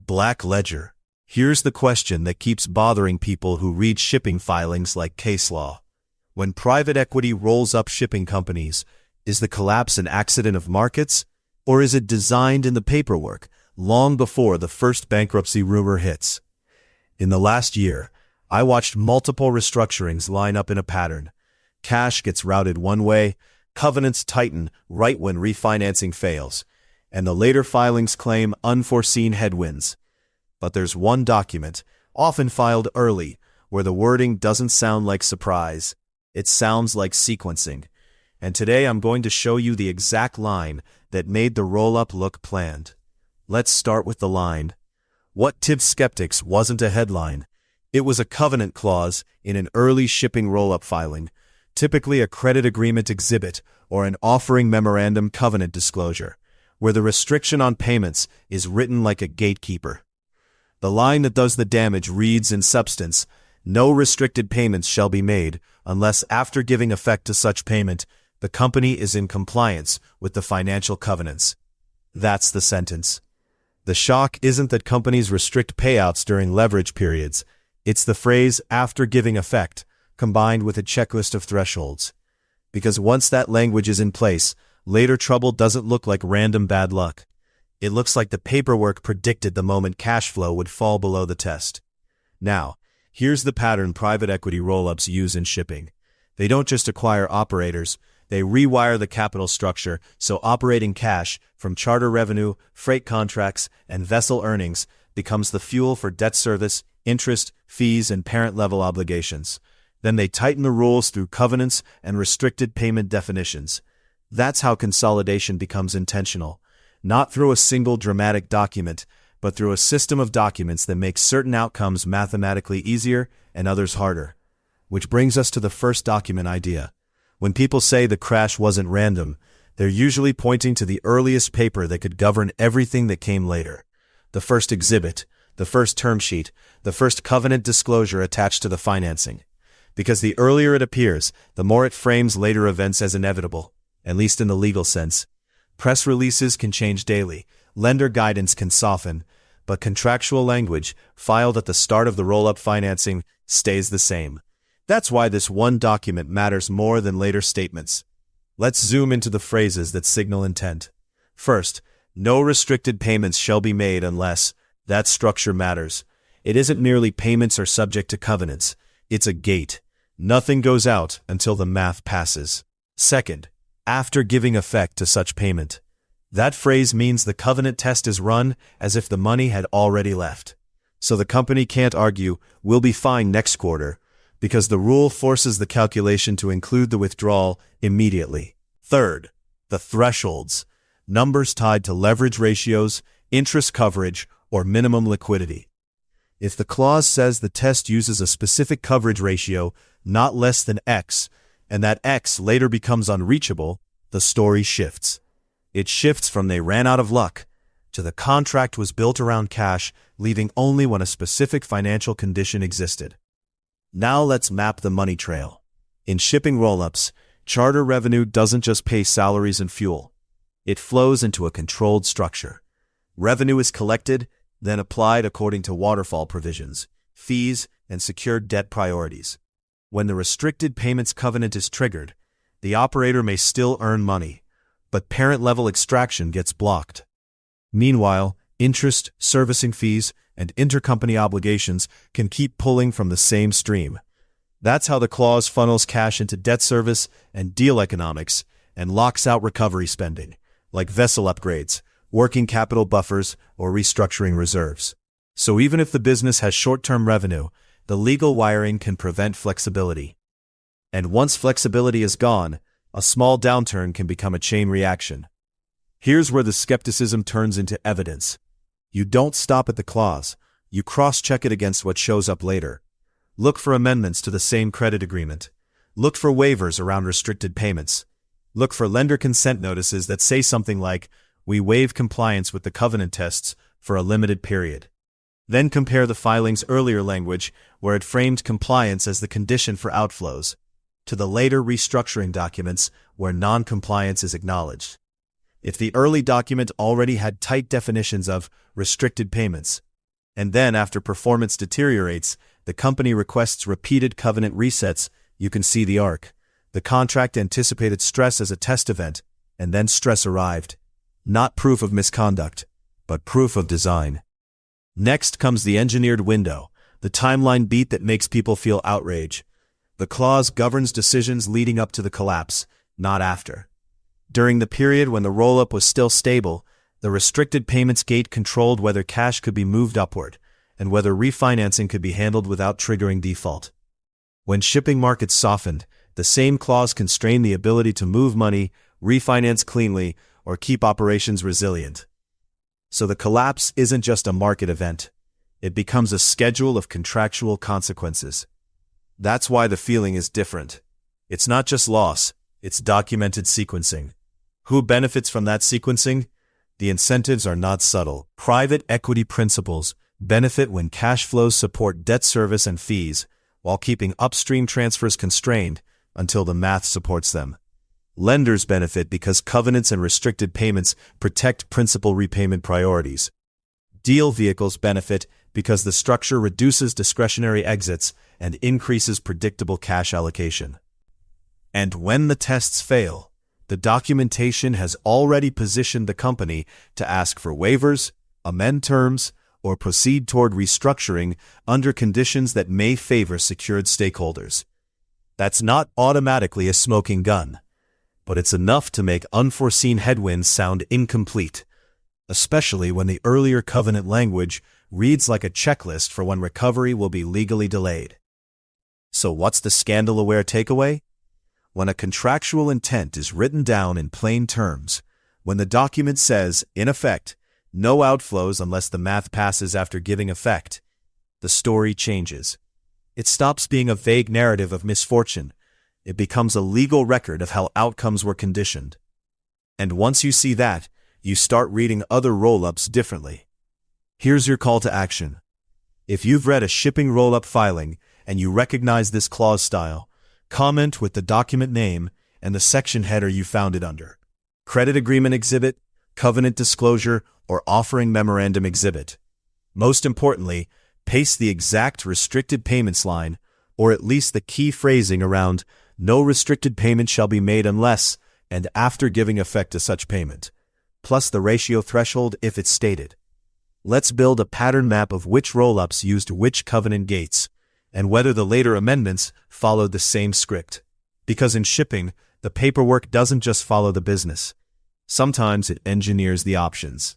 Blackledger. Here's the question that keeps bothering people who read shipping filings like case law. When private equity rolls up shipping companies, is the collapse an accident of markets, or is it designed in the paperwork long before the first bankruptcy rumor hits? In the last year, I watched multiple restructurings line up in a pattern. Cash gets routed one way, covenants tighten right when refinancing fails, and the later filings claim unforeseen headwinds. But there's one document, often filed early, where the wording doesn't sound like surprise. It sounds like sequencing. And today I'm going to show you the exact line that made the roll-up look planned. Let's start with the line. What tipped skeptics wasn't a headline. It was a covenant clause in an early shipping roll-up filing, typically a credit agreement exhibit or an offering memorandum covenant disclosure, where the restriction on payments is written like a gatekeeper. The line that does the damage reads in substance, "No restricted payments shall be made unless after giving effect to such payment, the company is in compliance with the financial covenants." That's the sentence. The shock isn't that companies restrict payouts during leverage periods. It's the phrase "after giving effect," combined with a checklist of thresholds. Because once that language is in place, later trouble doesn't look like random bad luck. It looks like the paperwork predicted the moment cash flow would fall below the test. Now, here's the pattern private equity roll-ups use in shipping. They don't just acquire operators, they rewire the capital structure so operating cash from charter revenue, freight contracts, and vessel earnings becomes the fuel for debt service, interest, fees, and parent-level obligations. Then they tighten the rules through covenants and restricted payment definitions. That's how consolidation becomes intentional. Not through a single dramatic document, but through a system of documents that makes certain outcomes mathematically easier and others harder. Which brings us to the first document idea. When people say the crash wasn't random, they're usually pointing to the earliest paper that could govern everything that came later. The first exhibit, the first term sheet, the first covenant disclosure attached to the financing. Because the earlier it appears, the more it frames later events as inevitable, at least in the legal sense. Press releases can change daily, lender guidance can soften, but contractual language, filed at the start of the roll-up financing, stays the same. That's why this one document matters more than later statements. Let's zoom into the phrases that signal intent. First, no restricted payments shall be made unless. That structure matters. It isn't merely payments are subject to covenants. It's a gate. Nothing goes out until the math passes. Second, after giving effect to such payment. That phrase means the covenant test is run as if the money had already left. So the company can't argue, "We'll be fine next quarter," because the rule forces the calculation to include the withdrawal immediately. Third, the thresholds. Numbers tied to leverage ratios, interest coverage, or minimum liquidity. If the clause says the test uses a specific coverage ratio, not less than X, and that X later becomes unreachable, the story shifts. It shifts from "they ran out of luck" to "the contract was built around cash, leaving only when a specific financial condition existed." Now let's map the money trail. In shipping roll-ups, charter revenue doesn't just pay salaries and fuel. It flows into a controlled structure. Revenue is collected, then applied according to waterfall provisions, fees, and secured debt priorities. When the restricted payments covenant is triggered, the operator may still earn money, but parent-level extraction gets blocked. Meanwhile, interest, servicing fees, and intercompany obligations can keep pulling from the same stream. That's how the clause funnels cash into debt service and deal economics and locks out recovery spending, like vessel upgrades, working capital buffers, or restructuring reserves. So even if the business has short-term revenue, the legal wiring can prevent flexibility. And once flexibility is gone, a small downturn can become a chain reaction. Here's where the skepticism turns into evidence. You don't stop at the clause. You cross-check it against what shows up later. Look for amendments to the same credit agreement. Look for waivers around restricted payments. Look for lender consent notices that say something like, "We waive compliance with the covenant tests for a limited period." Then compare the filing's earlier language, where it framed compliance as the condition for outflows, to the later restructuring documents where non-compliance is acknowledged. If the early document already had tight definitions of restricted payments, And then, after performance deteriorates, the company requests repeated covenant resets. You can see the arc. The contract anticipated stress as a test event, and then stress arrived. Not proof of misconduct, but proof of design. Next comes the engineered window, the timeline beat that makes people feel outrage. The clause governs decisions leading up to the collapse, not after. During the period when the rollup was still stable, the restricted payments gate controlled whether cash could be moved upward, and whether refinancing could be handled without triggering default. When shipping markets softened, the same clause constrained the ability to move money, refinance cleanly, or keep operations resilient. So the collapse isn't just a market event. It becomes a schedule of contractual consequences. That's why the feeling is different. It's not just loss, it's documented sequencing. Who benefits from that sequencing? The incentives are not subtle. Private equity principals benefit when cash flows support debt service and fees, while keeping upstream transfers constrained until the math supports them. Lenders benefit because covenants and restricted payments protect principal repayment priorities. Deal vehicles benefit because the structure reduces discretionary exits and increases predictable cash allocation. And when the tests fail, the documentation has already positioned the company to ask for waivers, amend terms, or proceed toward restructuring under conditions that may favor secured stakeholders. That's not automatically a smoking gun, but it's enough to make unforeseen headwinds sound incomplete, especially when the earlier covenant language reads like a checklist for when recovery will be legally delayed. So what's the scandal-aware takeaway? When a contractual intent is written down in plain terms, when the document says, in effect, no outflows unless the math passes after giving effect, the story changes. It stops being a vague narrative of misfortune. It becomes a legal record of how outcomes were conditioned. And once you see that, you start reading other rollups differently. Here's your call to action. If you've read a shipping rollup filing and you recognize this clause style, comment with the document name and the section header you found it under. Credit agreement exhibit, covenant disclosure, or offering memorandum exhibit. Most importantly, paste the exact restricted payments line, or at least the key phrasing around no restricted payment shall be made unless and after giving effect to such payment, plus the ratio threshold if it's stated. Let's build a pattern map of which rollups used which covenant gates, and whether the later amendments followed the same script. Because in shipping, the paperwork doesn't just follow the business. Sometimes it engineers the options.